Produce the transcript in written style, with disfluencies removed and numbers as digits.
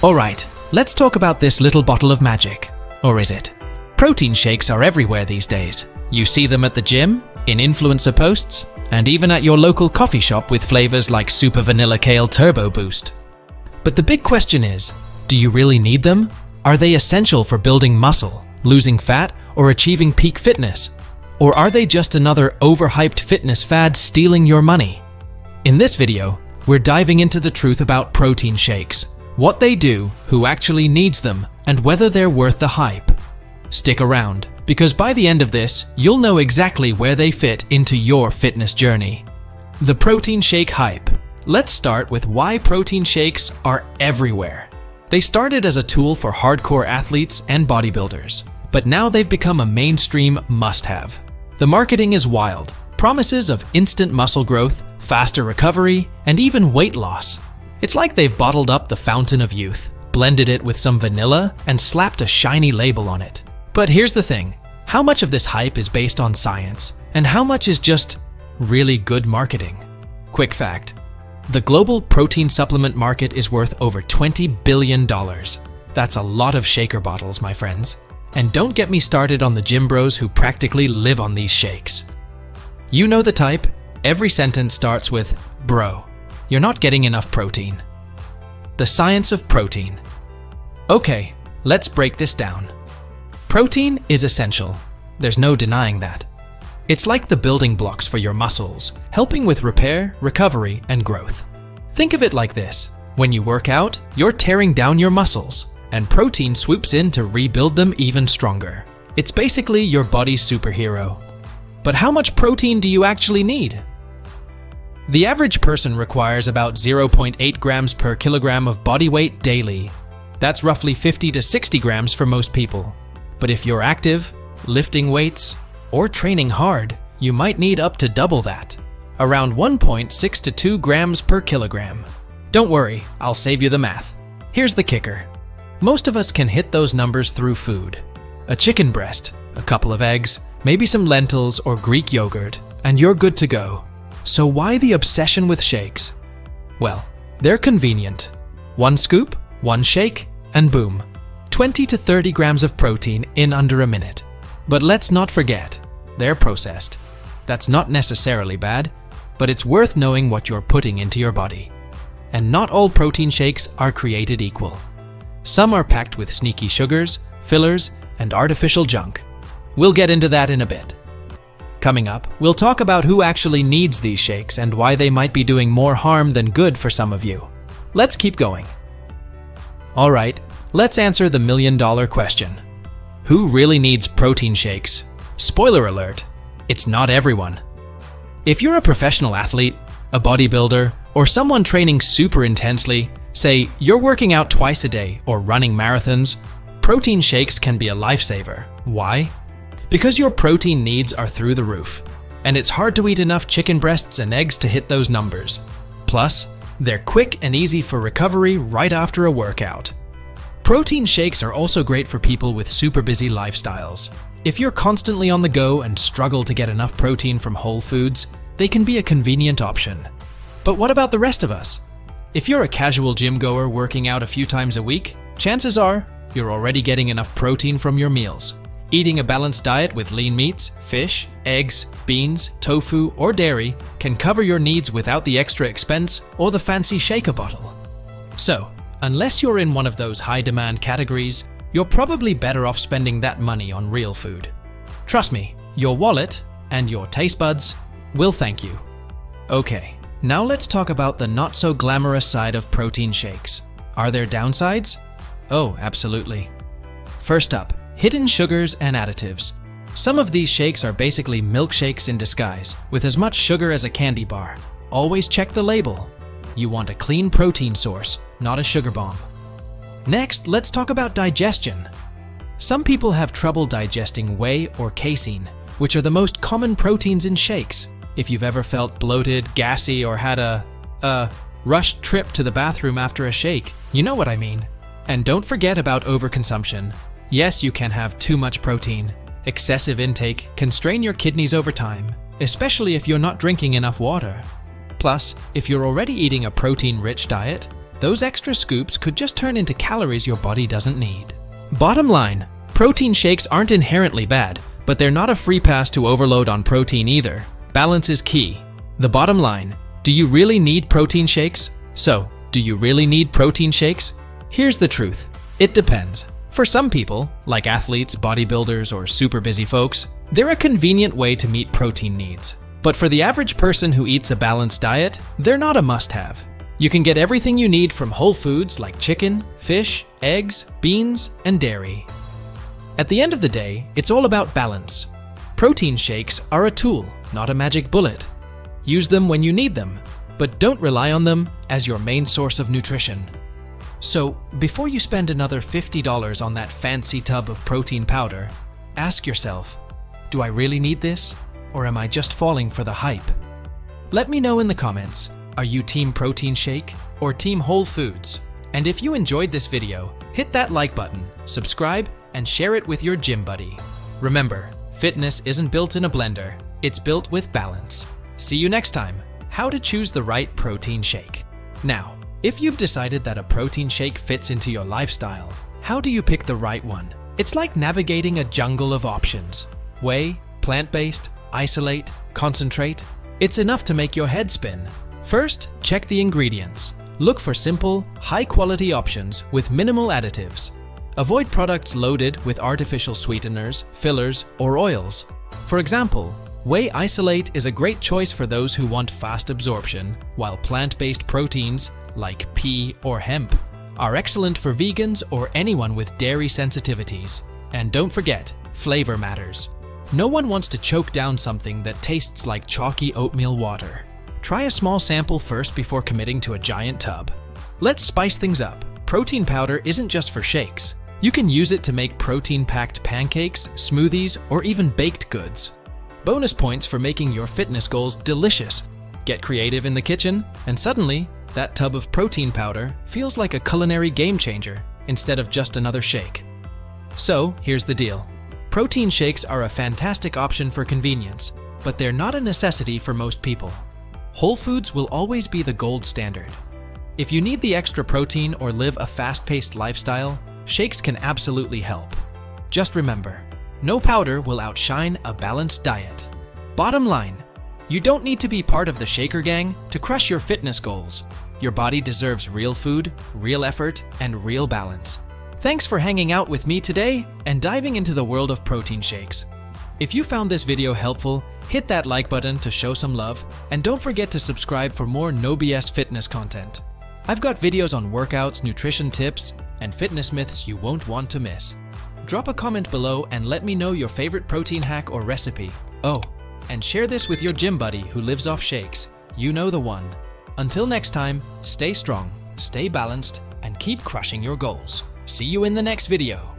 Alright, let's talk about this little bottle of magic. Or is it? Protein shakes are everywhere these days. You see them at the gym, in influencer posts, and even at your local coffee shop with flavors like Super Vanilla Kale Turbo Boost. But the big question is, do you really need them? Are they essential for building muscle, losing fat, or achieving peak fitness? Or are they just another overhyped fitness fad stealing your money? In this video, we're diving into the truth about protein shakes, what they do, who actually needs them, and whether they're worth the hype. Stick around, because by the end of this, you'll know exactly where they fit into your fitness journey. The protein shake hype. Let's start with why protein shakes are everywhere. They started as a tool for hardcore athletes and bodybuilders, but now they've become a mainstream must-have. The marketing is wild. Promises of instant muscle growth, faster recovery, and even weight loss. It's like they've bottled up the fountain of youth, blended it with some vanilla, and slapped a shiny label on it. But here's the thing, how much of this hype is based on science, and how much is just really good marketing? Quick fact, the global protein supplement market is worth over $20 billion. That's a lot of shaker bottles, my friends. And don't get me started on the gym bros who practically live on these shakes. You know the type, every sentence starts with, bro, you're not getting enough protein. The science of protein. Okay, let's break this down. Protein is essential. There's no denying that. It's like the building blocks for your muscles, helping with repair, recovery, and growth. Think of it like this. When you work out, you're tearing down your muscles, and protein swoops in to rebuild them even stronger. It's basically your body's superhero. But how much protein do you actually need? The average person requires about 0.8 grams per kilogram of body weight daily. That's roughly 50 to 60 grams for most people. But if you're active, lifting weights, or training hard, you might need up to double that, around 1.6 to 2 grams per kilogram. Don't worry, I'll save you the math. Here's the kicker. Most of us can hit those numbers through food. A chicken breast, a couple of eggs, maybe some lentils or Greek yogurt, and you're good to go. So why the obsession with shakes? Well, they're convenient. One scoop, one shake, and boom. 20 to 30 grams of protein in under a minute. But let's not forget, they're processed. That's not necessarily bad, but it's worth knowing what you're putting into your body. And not all protein shakes are created equal. Some are packed with sneaky sugars, fillers, and artificial junk. We'll get into that in a bit. Coming up, we'll talk about who actually needs these shakes and why they might be doing more harm than good for some of you. Let's keep going. Alright, let's answer the million-dollar question. Who really needs protein shakes? Spoiler alert, it's not everyone. If you're a professional athlete, a bodybuilder, or someone training super intensely, say you're working out twice a day or running marathons, protein shakes can be a lifesaver. Why? Because your protein needs are through the roof, and it's hard to eat enough chicken breasts and eggs to hit those numbers. Plus, they're quick and easy for recovery right after a workout. Protein shakes are also great for people with super busy lifestyles. If you're constantly on the go and struggle to get enough protein from whole foods, they can be a convenient option. But what about the rest of us? If you're a casual gym goer working out a few times a week, chances are you're already getting enough protein from your meals. Eating a balanced diet with lean meats, fish, eggs, beans, tofu, or dairy can cover your needs without the extra expense or the fancy shaker bottle. So, unless you're in one of those high-demand categories, you're probably better off spending that money on real food. Trust me, your wallet and your taste buds will thank you. Okay, now let's talk about the not-so-glamorous side of protein shakes. Are there downsides? Oh, absolutely. First up, hidden sugars and additives. Some of these shakes are basically milkshakes in disguise, with as much sugar as a candy bar. Always check the label. You want a clean protein source, not a sugar bomb. Next, let's talk about digestion. Some people have trouble digesting whey or casein, which are the most common proteins in shakes. If you've ever felt bloated, gassy, or had a rushed trip to the bathroom after a shake, you know what I mean. And don't forget about overconsumption. Yes, you can have too much protein. Excessive intake can strain your kidneys over time, especially if you're not drinking enough water. Plus, if you're already eating a protein-rich diet, Those extra scoops could just turn into calories your body doesn't need. Bottom line, protein shakes aren't inherently bad, but they're not a free pass to overload on protein either. Balance is key. The bottom line, do you really need protein shakes? So, do you really need protein shakes? Here's the truth. It depends. For some people, like athletes, bodybuilders, or super busy folks, they're a convenient way to meet protein needs. But for the average person who eats a balanced diet, they're not a must-have. You can get everything you need from whole foods like chicken, fish, eggs, beans, and dairy. At the end of the day, it's all about balance. Protein shakes are a tool, not a magic bullet. Use them when you need them, but don't rely on them as your main source of nutrition. So, before you spend another $50 on that fancy tub of protein powder, ask yourself, do I really need this? Or am I just falling for the hype? Let me know in the comments, are you team protein shake or team whole foods? And if you enjoyed this video, hit that like button, subscribe, and share it with your gym buddy. Remember, fitness isn't built in a blender, it's built with balance. See you next time, how to choose the right protein shake. Now, if you've decided that a protein shake fits into your lifestyle, how do you pick the right one? It's like navigating a jungle of options. Whey, plant-based, isolate, concentrate. It's enough to make your head spin. First, check the ingredients. Look for simple, high-quality options with minimal additives. Avoid products loaded with artificial sweeteners, fillers, or oils. For example, whey isolate is a great choice for those who want fast absorption, while plant-based proteins, like pea or hemp, are excellent for vegans or anyone with dairy sensitivities. And don't forget, flavor matters. No one wants to choke down something that tastes like chalky oatmeal water. Try a small sample first before committing to a giant tub. Let's spice things up. Protein powder isn't just for shakes. You can use it to make protein-packed pancakes, smoothies, or even baked goods. Bonus points for making your fitness goals delicious. Get creative in the kitchen, and suddenly, that tub of protein powder feels like a culinary game changer instead of just another shake. So, here's the deal. Protein shakes are a fantastic option for convenience, but they're not a necessity for most people. Whole foods will always be the gold standard. If you need the extra protein or live a fast-paced lifestyle, shakes can absolutely help. Just remember, no powder will outshine a balanced diet. Bottom line, you don't need to be part of the shaker gang to crush your fitness goals. Your body deserves real food, real effort, and real balance. Thanks for hanging out with me today and diving into the world of protein shakes. If you found this video helpful, hit that like button to show some love, and don't forget to subscribe for more no BS fitness content. I've got videos on workouts, nutrition tips, and fitness myths you won't want to miss. Drop a comment below and let me know your favorite protein hack or recipe. Oh, and share this with your gym buddy who lives off shakes. You know the one. Until next time, stay strong, stay balanced, and keep crushing your goals. See you in the next video.